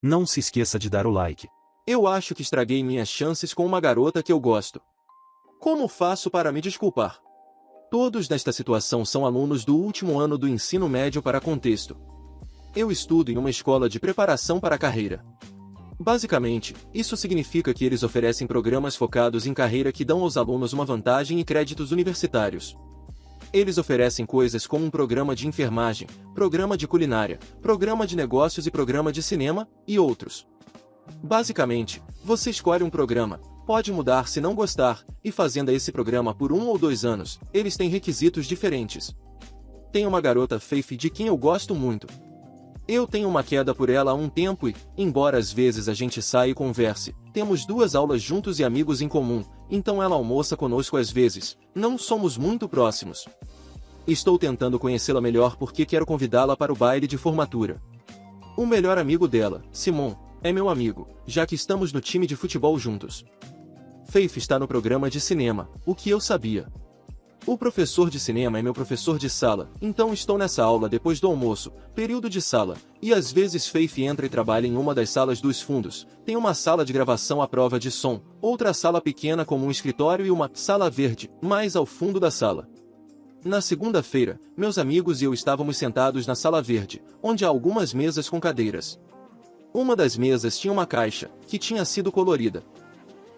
Não se esqueça de dar o like. Eu acho que estraguei minhas chances com uma garota que eu gosto. Como faço para me desculpar? Todos nesta situação são alunos do último ano do ensino médio. Para contexto. Eu estudo em uma escola de preparação para a carreira. Basicamente, isso significa que eles oferecem programas focados em carreira que dão aos alunos uma vantagem e créditos universitários. Eles oferecem coisas como um programa de enfermagem, programa de culinária, programa de negócios e programa de cinema, e outros. Basicamente, você escolhe um programa, pode mudar se não gostar, e fazendo esse programa por 1 ou 2 anos, eles têm requisitos diferentes. Tem uma garota Faith de quem eu gosto muito. Eu tenho uma queda por ela há um tempo e, embora às vezes a gente saia e converse, temos 2 aulas juntos e amigos em comum, então ela almoça conosco às vezes, não somos muito próximos. Estou tentando conhecê-la melhor porque quero convidá-la para o baile de formatura. O melhor amigo dela, Simon, é meu amigo, já que estamos no time de futebol juntos. Faith está no programa de cinema, o que eu sabia. O professor de cinema é meu professor de sala, então estou nessa aula depois do almoço, período de sala, e às vezes Faith entra e trabalha em uma das salas dos fundos. Tem uma sala de gravação à prova de som, outra sala pequena como um escritório e uma sala verde, mais ao fundo da sala. Na segunda-feira, meus amigos e eu estávamos sentados na sala verde, onde há algumas mesas com cadeiras. Uma das mesas tinha uma caixa, que tinha sido colorida.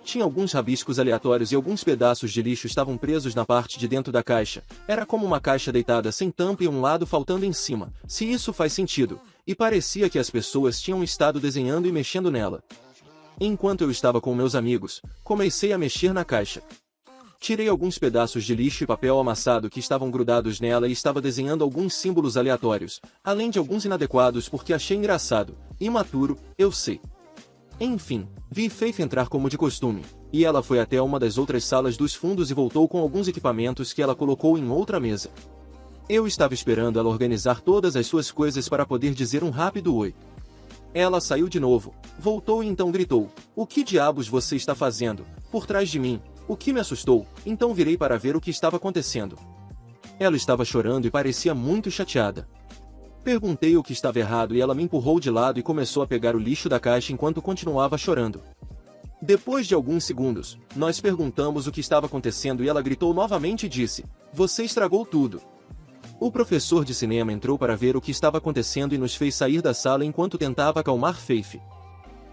Tinha alguns rabiscos aleatórios e alguns pedaços de lixo estavam presos na parte de dentro da caixa. Era como uma caixa deitada sem tampa e um lado faltando em cima, se isso faz sentido, e parecia que as pessoas tinham estado desenhando e mexendo nela. Enquanto eu estava com meus amigos, comecei a mexer na caixa. Tirei alguns pedaços de lixo e papel amassado que estavam grudados nela e estava desenhando alguns símbolos aleatórios, além de alguns inadequados porque achei engraçado, imaturo, eu sei. Enfim, vi Faith entrar como de costume, e ela foi até uma das outras salas dos fundos e voltou com alguns equipamentos que ela colocou em outra mesa. Eu estava esperando ela organizar todas as suas coisas para poder dizer um rápido oi. Ela saiu de novo, voltou e então gritou: "O que diabos você está fazendo?" por trás de mim, o que me assustou, então virei para ver o que estava acontecendo. Ela estava chorando e parecia muito chateada. Perguntei o que estava errado e ela me empurrou de lado e começou a pegar o lixo da caixa enquanto continuava chorando. Depois de alguns segundos, nós perguntamos o que estava acontecendo e ela gritou novamente e disse: "Você estragou tudo." O professor de cinema entrou para ver o que estava acontecendo e nos fez sair da sala enquanto tentava acalmar Faith.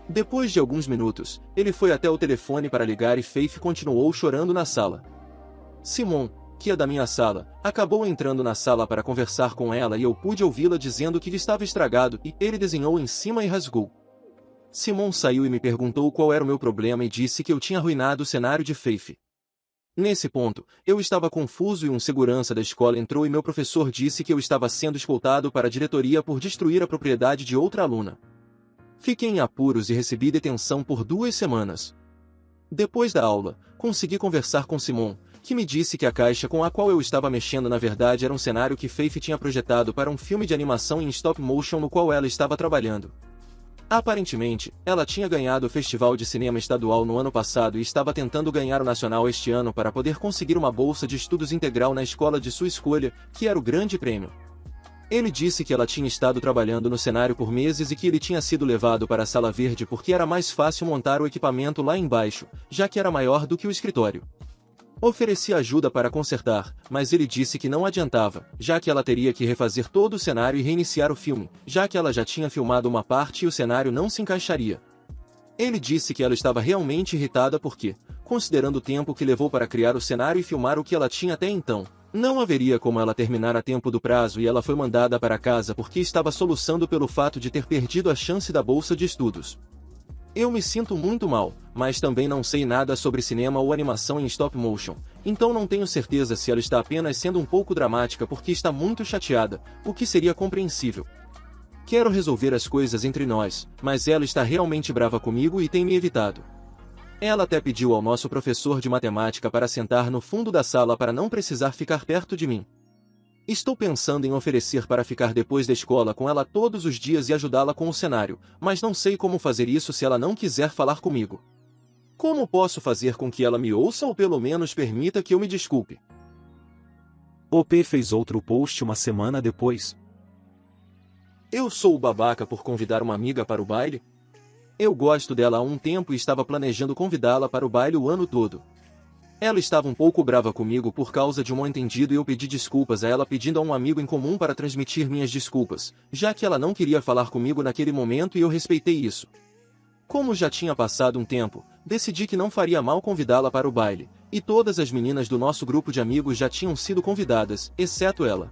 Depois de alguns minutos, ele foi até o telefone para ligar e Faith continuou chorando na sala. Simon, que é da minha sala, acabou entrando na sala para conversar com ela e eu pude ouvi-la dizendo que estava estragado e ele desenhou em cima e rasgou. Simon saiu e me perguntou qual era o meu problema e disse que eu tinha arruinado o cenário de Faith. Nesse ponto, eu estava confuso e um segurança da escola entrou e meu professor disse que eu estava sendo escoltado para a diretoria por destruir a propriedade de outra aluna. Fiquei em apuros e recebi detenção por 2 semanas. Depois da aula, consegui conversar com Simon, que me disse que a caixa com a qual eu estava mexendo na verdade era um cenário que Faith tinha projetado para um filme de animação em stop motion no qual ela estava trabalhando. Aparentemente, ela tinha ganhado o Festival de Cinema Estadual no ano passado e estava tentando ganhar o Nacional este ano para poder conseguir uma bolsa de estudos integral na escola de sua escolha, que era o grande prêmio. Ele disse que ela tinha estado trabalhando no cenário por meses e que ele tinha sido levado para a sala verde porque era mais fácil montar o equipamento lá embaixo, já que era maior do que o escritório. Ofereci ajuda para consertar, mas ele disse que não adiantava, já que ela teria que refazer todo o cenário e reiniciar o filme, já que ela já tinha filmado uma parte e o cenário não se encaixaria. Ele disse que ela estava realmente irritada porque, considerando o tempo que levou para criar o cenário e filmar o que ela tinha até então, não haveria como ela terminar a tempo do prazo e ela foi mandada para casa porque estava soluçando pelo fato de ter perdido a chance da bolsa de estudos. Eu me sinto muito mal, mas também não sei nada sobre cinema ou animação em stop motion, então não tenho certeza se ela está apenas sendo um pouco dramática porque está muito chateada, o que seria compreensível. Quero resolver as coisas entre nós, mas ela está realmente brava comigo e tem me evitado. Ela até pediu ao nosso professor de matemática para sentar no fundo da sala para não precisar ficar perto de mim. Estou pensando em oferecer para ficar depois da escola com ela todos os dias e ajudá-la com o cenário, mas não sei como fazer isso se ela não quiser falar comigo. Como posso fazer com que ela me ouça ou pelo menos permita que eu me desculpe? O P fez outro post uma semana depois. Eu sou o babaca por convidar uma amiga para o baile? Eu gosto dela há um tempo e estava planejando convidá-la para o baile o ano todo. Ela estava um pouco brava comigo por causa de um mal-entendido e eu pedi desculpas a ela pedindo a um amigo em comum para transmitir minhas desculpas, já que ela não queria falar comigo naquele momento e eu respeitei isso. Como já tinha passado um tempo, decidi que não faria mal convidá-la para o baile, e todas as meninas do nosso grupo de amigos já tinham sido convidadas, exceto ela.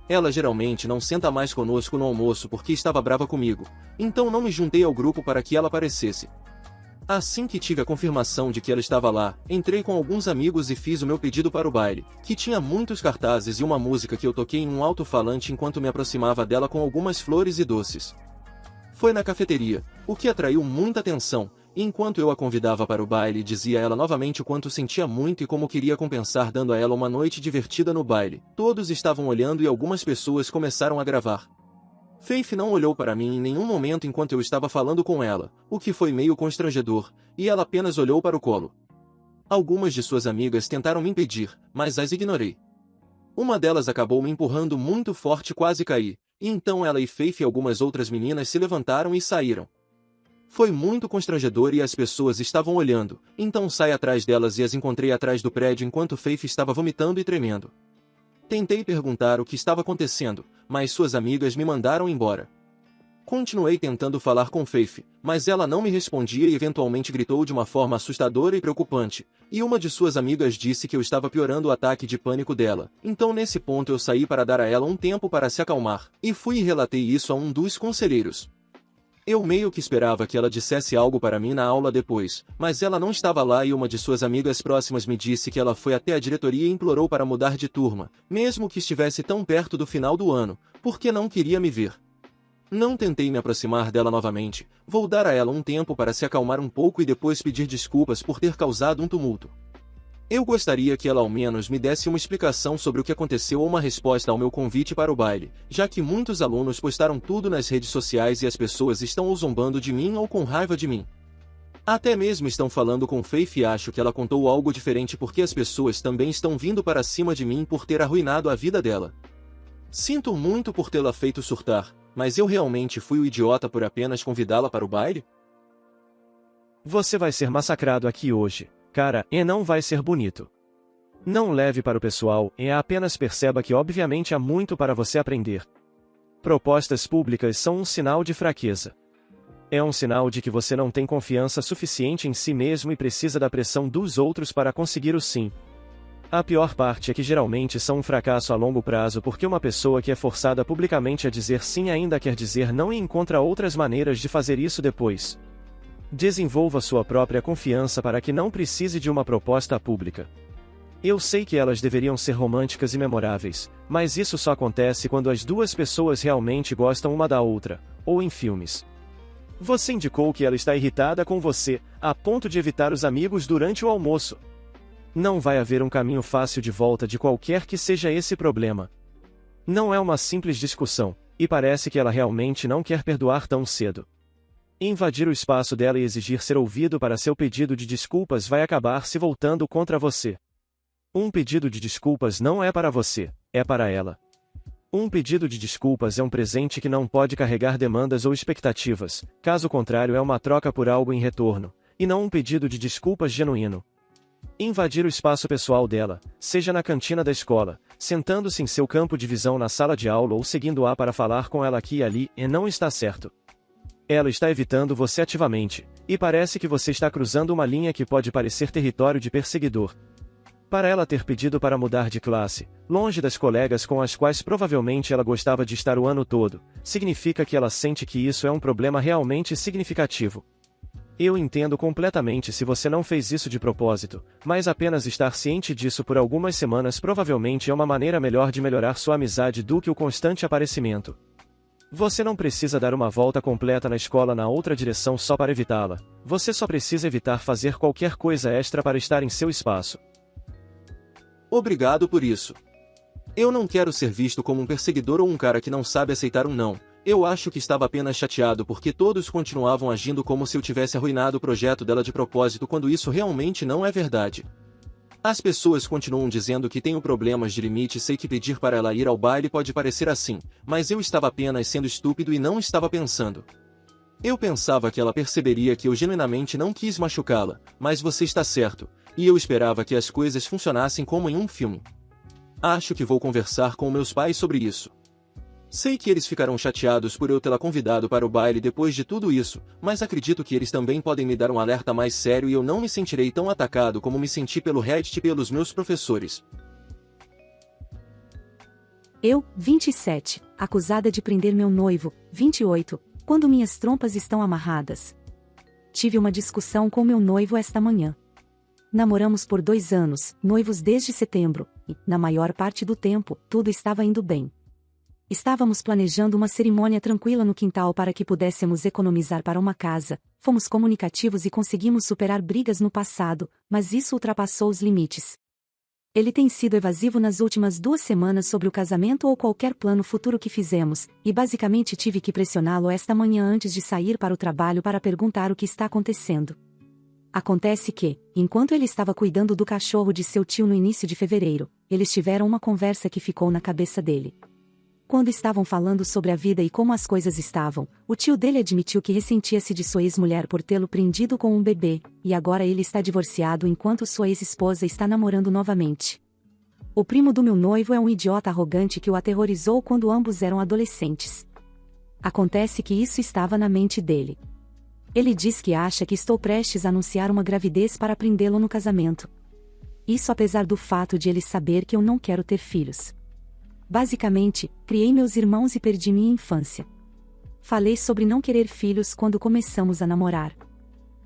Ela geralmente não senta mais conosco no almoço porque estava brava comigo, então não me juntei ao grupo para que ela aparecesse. Assim que tive a confirmação de que ela estava lá, entrei com alguns amigos e fiz o meu pedido para o baile, que tinha muitos cartazes e uma música que eu toquei em um alto-falante enquanto me aproximava dela com algumas flores e doces. Foi na cafeteria, o que atraiu muita atenção, e enquanto eu a convidava para o baile dizia a ela novamente o quanto sentia muito e como queria compensar dando a ela uma noite divertida no baile. Todos estavam olhando e algumas pessoas começaram a gravar. Faith não olhou para mim em nenhum momento enquanto eu estava falando com ela, o que foi meio constrangedor, e ela apenas olhou para o colo. Algumas de suas amigas tentaram me impedir, mas as ignorei. Uma delas acabou me empurrando muito forte e quase caí, e então ela e Faith e algumas outras meninas se levantaram e saíram. Foi muito constrangedor e as pessoas estavam olhando, então saí atrás delas e as encontrei atrás do prédio enquanto Faith estava vomitando e tremendo. Tentei perguntar o que estava acontecendo, mas suas amigas me mandaram embora. Continuei tentando falar com Faith, mas ela não me respondia e eventualmente gritou de uma forma assustadora e preocupante, e uma de suas amigas disse que eu estava piorando o ataque de pânico dela. Então nesse ponto eu saí para dar a ela um tempo para se acalmar, e fui e relatei isso a um dos conselheiros. Eu meio que esperava que ela dissesse algo para mim na aula depois, mas ela não estava lá e uma de suas amigas próximas me disse que ela foi até a diretoria e implorou para mudar de turma, mesmo que estivesse tão perto do final do ano, porque não queria me ver. Não tentei me aproximar dela novamente, vou dar a ela um tempo para se acalmar um pouco e depois pedir desculpas por ter causado um tumulto. Eu gostaria que ela ao menos me desse uma explicação sobre o que aconteceu ou uma resposta ao meu convite para o baile, já que muitos alunos postaram tudo nas redes sociais e as pessoas estão ou zombando de mim ou com raiva de mim. Até mesmo estão falando com Faith e acho que ela contou algo diferente porque as pessoas também estão vindo para cima de mim por ter arruinado a vida dela. Sinto muito por tê-la feito surtar, mas eu realmente fui o idiota por apenas convidá-la para o baile? Você vai ser massacrado aqui hoje, cara, e não vai ser bonito. Não leve para o pessoal, e apenas perceba que obviamente há muito para você aprender. Propostas públicas são um sinal de fraqueza. É um sinal de que você não tem confiança suficiente em si mesmo e precisa da pressão dos outros para conseguir o sim. A pior parte é que geralmente são um fracasso a longo prazo porque uma pessoa que é forçada publicamente a dizer sim ainda quer dizer não e encontra outras maneiras de fazer isso depois. Desenvolva sua própria confiança para que não precise de uma proposta pública. Eu sei que elas deveriam ser românticas e memoráveis, mas isso só acontece quando as duas pessoas realmente gostam uma da outra, ou em filmes. Você indicou que ela está irritada com você, a ponto de evitar os amigos durante o almoço. Não vai haver um caminho fácil de volta de qualquer que seja esse problema. Não é uma simples discussão, e parece que ela realmente não quer perdoar tão cedo. Invadir o espaço dela e exigir ser ouvido para seu pedido de desculpas vai acabar se voltando contra você. Um pedido de desculpas não é para você, é para ela. Um pedido de desculpas é um presente que não pode carregar demandas ou expectativas, caso contrário é uma troca por algo em retorno, e não um pedido de desculpas genuíno. Invadir o espaço pessoal dela, seja na cantina da escola, sentando-se em seu campo de visão na sala de aula ou seguindo-a para falar com ela aqui e ali, não está certo. Ela está evitando você ativamente, e parece que você está cruzando uma linha que pode parecer território de perseguidor. Para ela ter pedido para mudar de classe, longe das colegas com as quais provavelmente ela gostava de estar o ano todo, significa que ela sente que isso é um problema realmente significativo. Eu entendo completamente se você não fez isso de propósito, mas apenas estar ciente disso por algumas semanas provavelmente é uma maneira melhor de melhorar sua amizade do que o constante aparecimento. Você não precisa dar uma volta completa na escola na outra direção só para evitá-la, você só precisa evitar fazer qualquer coisa extra para estar em seu espaço. Obrigado por isso. Eu não quero ser visto como um perseguidor ou um cara que não sabe aceitar um não. Eu acho que estava apenas chateado porque todos continuavam agindo como se eu tivesse arruinado o projeto dela de propósito quando isso realmente não é verdade. As pessoas continuam dizendo que tenho problemas de limite e sei que pedir para ela ir ao baile pode parecer assim, mas eu estava apenas sendo estúpido e não estava pensando. Eu pensava que ela perceberia que eu genuinamente não quis machucá-la, mas você está certo, e eu esperava que as coisas funcionassem como em um filme. Acho que vou conversar com meus pais sobre isso. Sei que eles ficarão chateados por eu tê-la convidado para o baile depois de tudo isso, mas acredito que eles também podem me dar um alerta mais sério e eu não me sentirei tão atacado como me senti pelo Reddit e pelos meus professores. Eu, 27, acusada de prender meu noivo, 28, quando minhas trompas estão amarradas. Tive uma discussão com meu noivo esta manhã. Namoramos por 2 anos, noivos desde setembro, e, na maior parte do tempo, tudo estava indo bem. Estávamos planejando uma cerimônia tranquila no quintal para que pudéssemos economizar para uma casa, fomos comunicativos e conseguimos superar brigas no passado, mas isso ultrapassou os limites. Ele tem sido evasivo nas últimas 2 semanas sobre o casamento ou qualquer plano futuro que fizemos, e basicamente tive que pressioná-lo esta manhã antes de sair para o trabalho para perguntar o que está acontecendo. Acontece que, enquanto ele estava cuidando do cachorro de seu tio no início de fevereiro, eles tiveram uma conversa que ficou na cabeça dele. Quando estavam falando sobre a vida e como as coisas estavam, o tio dele admitiu que ressentia-se de sua ex-mulher por tê-lo prendido com um bebê, e agora ele está divorciado enquanto sua ex-esposa está namorando novamente. O primo do meu noivo é um idiota arrogante que o aterrorizou quando ambos eram adolescentes. Acontece que isso estava na mente dele. Ele diz que acha que estou prestes a anunciar uma gravidez para prendê-lo no casamento. Isso apesar do fato de ele saber que eu não quero ter filhos. Basicamente, criei meus irmãos e perdi minha infância. Falei sobre não querer filhos quando começamos a namorar.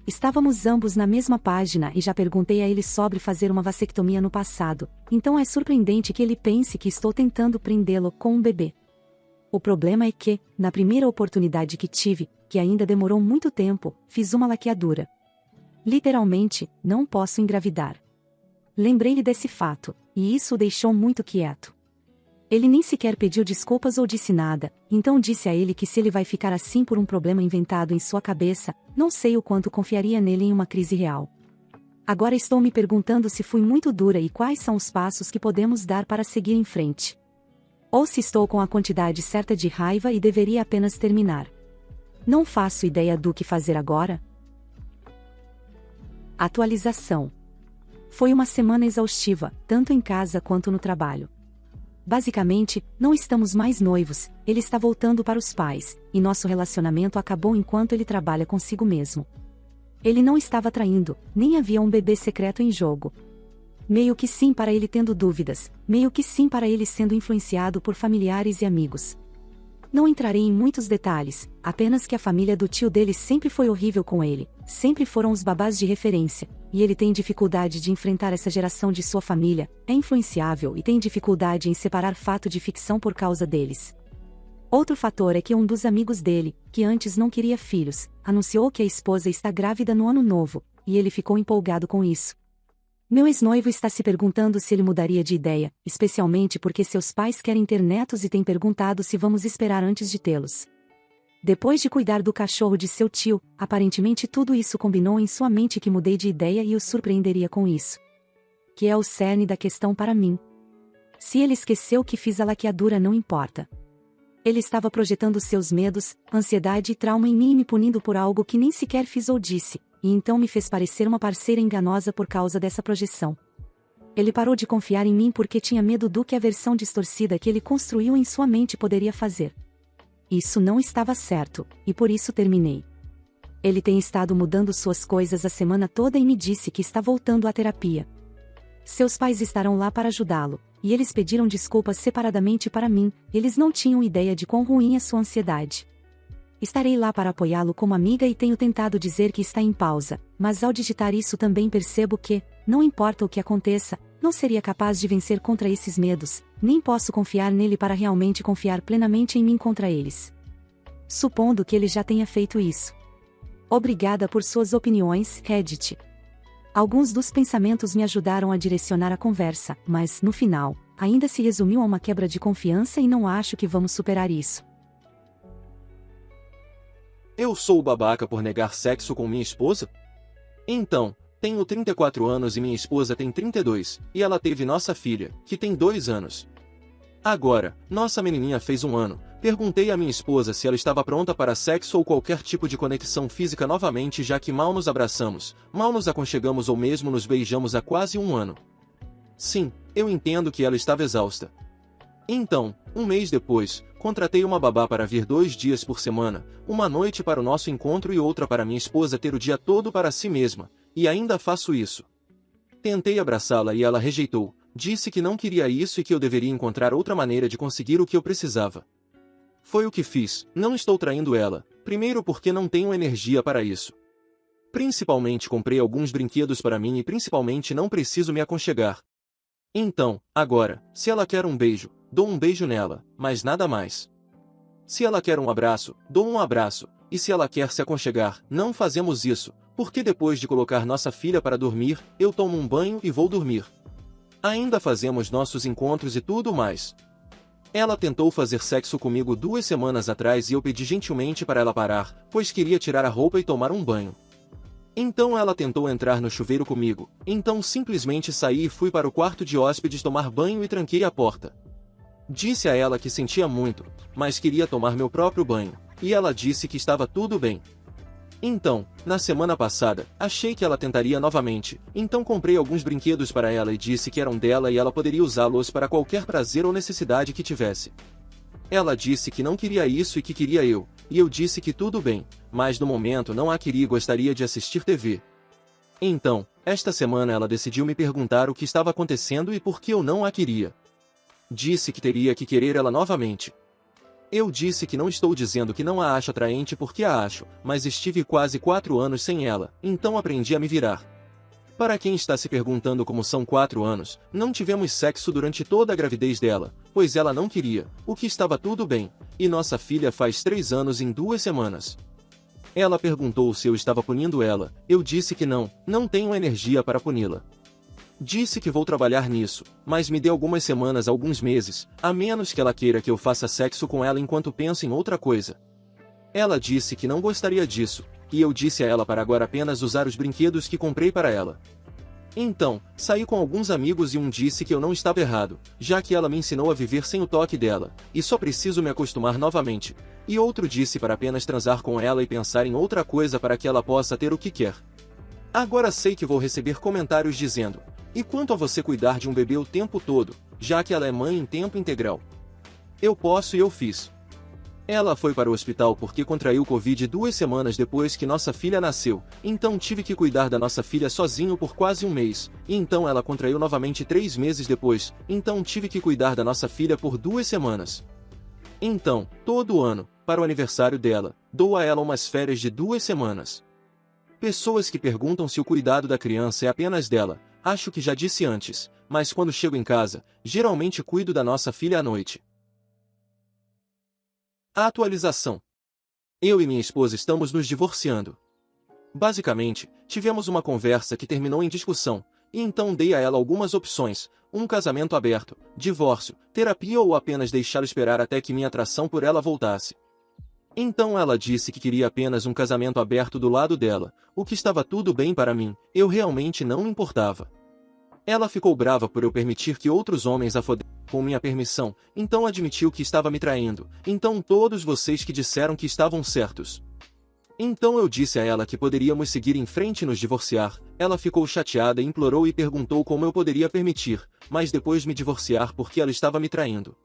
Estávamos ambos na mesma página e já perguntei a ele sobre fazer uma vasectomia no passado, então é surpreendente que ele pense que estou tentando prendê-lo com um bebê. O problema é que, na primeira oportunidade que tive, que ainda demorou muito tempo, fiz uma laqueadura. Literalmente, não posso engravidar. Lembrei-lhe desse fato, e isso o deixou muito quieto. Ele nem sequer pediu desculpas ou disse nada, então disse a ele que se ele vai ficar assim por um problema inventado em sua cabeça, não sei o quanto confiaria nele em uma crise real. Agora estou me perguntando se fui muito dura e quais são os passos que podemos dar para seguir em frente. Ou se estou com a quantidade certa de raiva e deveria apenas terminar. Não faço ideia do que fazer agora. Atualização. Foi uma semana exaustiva, tanto em casa quanto no trabalho. Basicamente, não estamos mais noivos, ele está voltando para os pais, e nosso relacionamento acabou enquanto ele trabalha consigo mesmo. Ele não estava traindo, nem havia um bebê secreto em jogo. Meio que sim para ele tendo dúvidas, meio que sim para ele sendo influenciado por familiares e amigos. Não entrarei em muitos detalhes, apenas que a família do tio dele sempre foi horrível com ele, sempre foram os babás de referência, e ele tem dificuldade de enfrentar essa geração de sua família, é influenciável e tem dificuldade em separar fato de ficção por causa deles. Outro fator é que um dos amigos dele, que antes não queria filhos, anunciou que a esposa está grávida no ano novo, e ele ficou empolgado com isso. Meu ex-noivo está se perguntando se ele mudaria de ideia, especialmente porque seus pais querem ter netos e tem perguntado se vamos esperar antes de tê-los. Depois de cuidar do cachorro de seu tio, aparentemente tudo isso combinou em sua mente que mudei de ideia e o surpreenderia com isso. Que é o cerne da questão para mim. Se ele esqueceu que fiz a laqueadura não importa. Ele estava projetando seus medos, ansiedade e trauma em mim e me punindo por algo que nem sequer fiz ou disse, e então me fez parecer uma parceira enganosa por causa dessa projeção. Ele parou de confiar em mim porque tinha medo do que a versão distorcida que ele construiu em sua mente poderia fazer. Isso não estava certo, e por isso terminei. Ele tem estado mudando suas coisas a semana toda e me disse que está voltando à terapia. Seus pais estarão lá para ajudá-lo, e eles pediram desculpas separadamente para mim, eles não tinham ideia de quão ruim é sua ansiedade. Estarei lá para apoiá-lo como amiga e tenho tentado dizer que está em pausa, mas ao digitar isso também percebo que, não importa o que aconteça, não seria capaz de vencer contra esses medos, nem posso confiar nele para realmente confiar plenamente em mim contra eles. Supondo que ele já tenha feito isso. Obrigada por suas opiniões, Reddit. Alguns dos pensamentos me ajudaram a direcionar a conversa, mas, no final, ainda se resumiu a uma quebra de confiança e não acho que vamos superar isso. Eu sou o babaca por negar sexo com minha esposa? Então, tenho 34 anos e minha esposa tem 32, e ela teve nossa filha, que tem 2 anos. Agora, nossa menininha fez 1 ano, Perguntei à minha esposa se ela estava pronta para sexo ou qualquer tipo de conexão física novamente, já que mal nos abraçamos, mal nos aconchegamos ou mesmo nos beijamos há quase um ano. Sim, eu entendo que ela estava exausta. Então, um mês depois, contratei uma babá para vir 2 dias por semana, uma noite para o nosso encontro e outra para minha esposa ter o dia todo para si mesma, e ainda faço isso. Tentei abraçá-la e ela rejeitou, disse que não queria isso e que eu deveria encontrar outra maneira de conseguir o que eu precisava. Foi o que fiz, não estou traindo ela, primeiro porque não tenho energia para isso. Principalmente comprei alguns brinquedos para mim e principalmente não preciso me aconchegar. Então, agora, se ela quer um beijo, dou um beijo nela, mas nada mais. Se ela quer um abraço, dou um abraço, e se ela quer se aconchegar, não fazemos isso, porque depois de colocar nossa filha para dormir, eu tomo um banho e vou dormir. Ainda fazemos nossos encontros e tudo mais. Ela tentou fazer sexo comigo 2 semanas atrás e eu pedi gentilmente para ela parar, pois queria tirar a roupa e tomar um banho. Então ela tentou entrar no chuveiro comigo, então simplesmente saí e fui para o quarto de hóspedes tomar banho e tranquei a porta. Disse a ela que sentia muito, mas queria tomar meu próprio banho, e ela disse que estava tudo bem. Então, na semana passada, achei que ela tentaria novamente, então comprei alguns brinquedos para ela e disse que eram dela e ela poderia usá-los para qualquer prazer ou necessidade que tivesse. Ela disse que não queria isso e que queria eu, e eu disse que tudo bem, mas no momento não a queria e gostaria de assistir TV. Então, esta semana ela decidiu me perguntar o que estava acontecendo e por que eu não a queria. Disse que teria que querer ela novamente. Eu disse que não estou dizendo que não a acho atraente porque a acho, mas estive quase 4 anos sem ela, então aprendi a me virar. Para quem está se perguntando como são 4 anos, não tivemos sexo durante toda a gravidez dela, pois ela não queria, o que estava tudo bem, e nossa filha faz 3 anos em 2 semanas. Ela perguntou se eu estava punindo ela, eu disse que não tenho energia para puni-la. Disse que vou trabalhar nisso, mas me dê algumas semanas, alguns meses, a menos que ela queira que eu faça sexo com ela enquanto penso em outra coisa. Ela disse que não gostaria disso, e eu disse a ela para agora apenas usar os brinquedos que comprei para ela. Então, saí com alguns amigos e um disse que eu não estava errado, já que ela me ensinou a viver sem o toque dela, e só preciso me acostumar novamente, e outro disse para apenas transar com ela e pensar em outra coisa para que ela possa ter o que quer. Agora sei que vou receber comentários dizendo: e quanto a você cuidar de um bebê o tempo todo, já que ela é mãe em tempo integral? Eu posso e eu fiz. Ela foi para o hospital porque contraiu Covid 2 semanas depois que nossa filha nasceu, então tive que cuidar da nossa filha sozinho por quase um mês, e então ela contraiu novamente 3 meses depois, então tive que cuidar da nossa filha por 2 semanas. Então, todo ano, para o aniversário dela, dou a ela umas férias de 2 semanas. Pessoas que perguntam se o cuidado da criança é apenas dela, acho que já disse antes, mas quando chego em casa, geralmente cuido da nossa filha à noite. A atualização. Eu e minha esposa estamos nos divorciando. Basicamente, tivemos uma conversa que terminou em discussão, e então dei a ela algumas opções: um casamento aberto, divórcio, terapia ou apenas deixá-la esperar até que minha atração por ela voltasse. Então ela disse que queria apenas um casamento aberto do lado dela, o que estava tudo bem para mim, eu realmente não me importava. Ela ficou brava por eu permitir que outros homens a fodessem com minha permissão, então admitiu que estava me traindo, então todos vocês que disseram que estavam certos. Então eu disse a ela que poderíamos seguir em frente e nos divorciar, ela ficou chateada e implorou e perguntou como eu poderia permitir, mas depois me divorciar porque ela estava me traindo.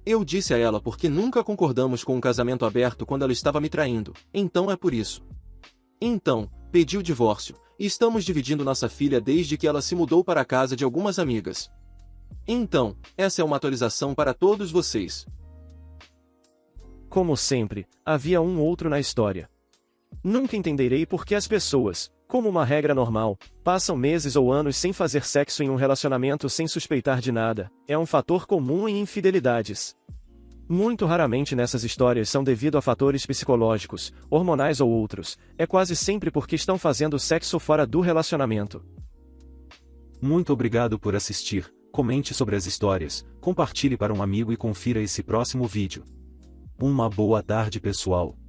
Eu disse a ela porque nunca concordamos com um casamento aberto quando ela estava me traindo, então é por isso. Então, pedi o divórcio, e estamos dividindo nossa filha desde que ela se mudou para a casa de algumas amigas. Então, essa é uma atualização para todos vocês. Como sempre, havia um outro na história. Nunca entenderei por que as pessoas, como uma regra normal, passam meses ou anos sem fazer sexo em um relacionamento sem suspeitar de nada. É um fator comum em infidelidades. Muito raramente nessas histórias são devido a fatores psicológicos, hormonais ou outros, é quase sempre porque estão fazendo sexo fora do relacionamento. Muito obrigado por assistir, comente sobre as histórias, compartilhe para um amigo e confira esse próximo vídeo. Uma boa tarde pessoal.